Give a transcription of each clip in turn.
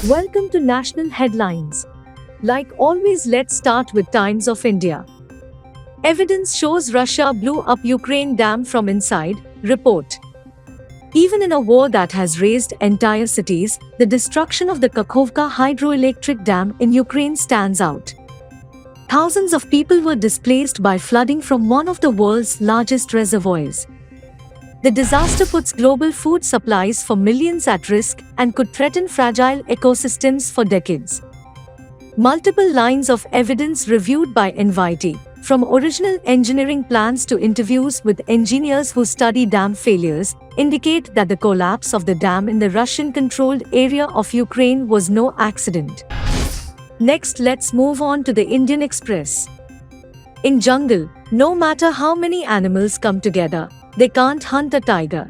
Welcome to National Headlines. Like always, let's start with Times of India. Evidence shows Russia blew up Ukraine dam from inside, report. Even in a war that has razed entire cities, the destruction of the Kakhovka hydroelectric dam in Ukraine stands out. Thousands of people were displaced by flooding from one of the world's largest reservoirs. The disaster puts global food supplies for millions at risk and could threaten fragile ecosystems for decades. Multiple lines of evidence reviewed by NYT, from original engineering plans to interviews with engineers who study dam failures, indicate that the collapse of the dam in the Russian-controlled area of Ukraine was no accident. Next, let's move on to the Indian Express. In jungle, no matter how many animals come together, they can't hunt a tiger.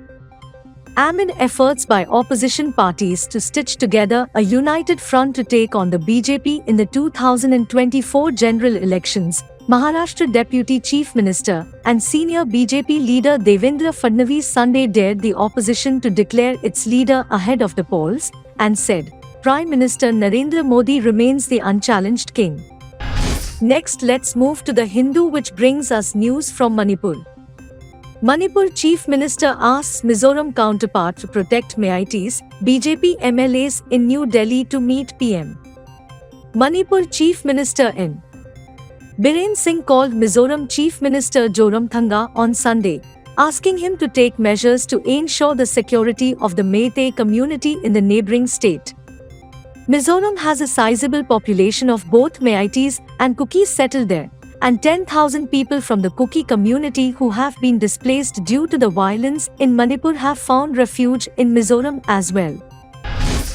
Amid efforts by opposition parties to stitch together a united front to take on the BJP in the 2024 general elections, Maharashtra Deputy Chief Minister and senior BJP leader Devendra Fadnavis Sunday dared the opposition to declare its leader ahead of the polls and said, Prime Minister Narendra Modi remains the unchallenged king. Next, let's move to the Hindu, which brings us news from Manipur. Manipur Chief Minister asks Mizoram counterpart to protect MITs, BJP MLAs in New Delhi to meet PM. Manipur Chief Minister N. Biren Singh called Mizoram Chief Minister Zoramthanga on Sunday, asking him to take measures to ensure the security of the Meitei community in the neighboring state. Mizoram has a sizable population of both Meiteis and Kukis settled there, and 10,000 people from the Kuki community who have been displaced due to the violence in Manipur have found refuge in Mizoram as well.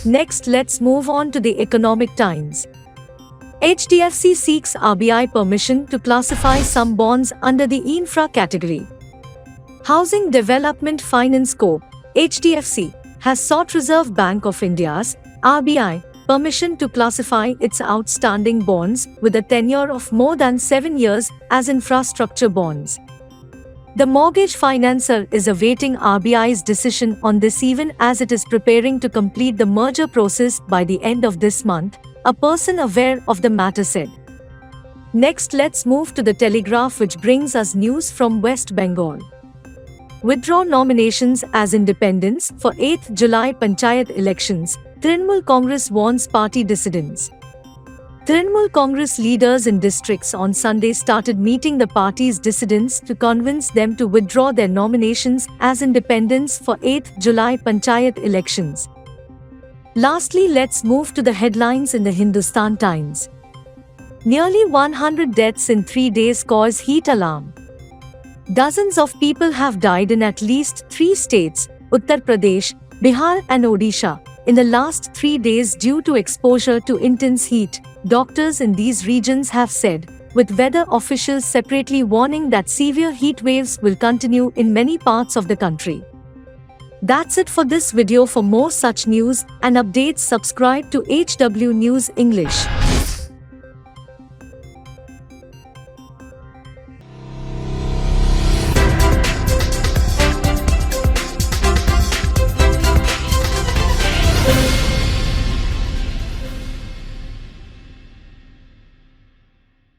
Next, let's move on to the Economic Times. HDFC seeks RBI permission to classify some bonds under the infra category. Housing Development Finance Corp. HDFC has sought Reserve Bank of India's RBI permission to classify its outstanding bonds with a tenure of more than 7 years as infrastructure bonds. The mortgage financer is awaiting RBI's decision on this even as it is preparing to complete the merger process by the end of this month, a person aware of the matter said. Next, let's move to the Telegraph, which brings us news from West Bengal. Withdraw nominations as independents for 8th July Panchayat elections, Trinamool Congress warns party dissidents. Trinamool Congress leaders in districts on Sunday started meeting the party's dissidents to convince them to withdraw their nominations as independents for 8th July Panchayat elections. Lastly, let's move to the headlines in the Hindustan Times. Nearly 100 deaths in 3 days cause heat alarm. Dozens of people have died in at least 3 states, Uttar Pradesh, Bihar and Odisha, in the last 3 days due to exposure to intense heat, doctors in these regions have said, with weather officials separately warning that severe heat waves will continue in many parts of the country. That's it for this video. For more such news and updates, subscribe to HW News English.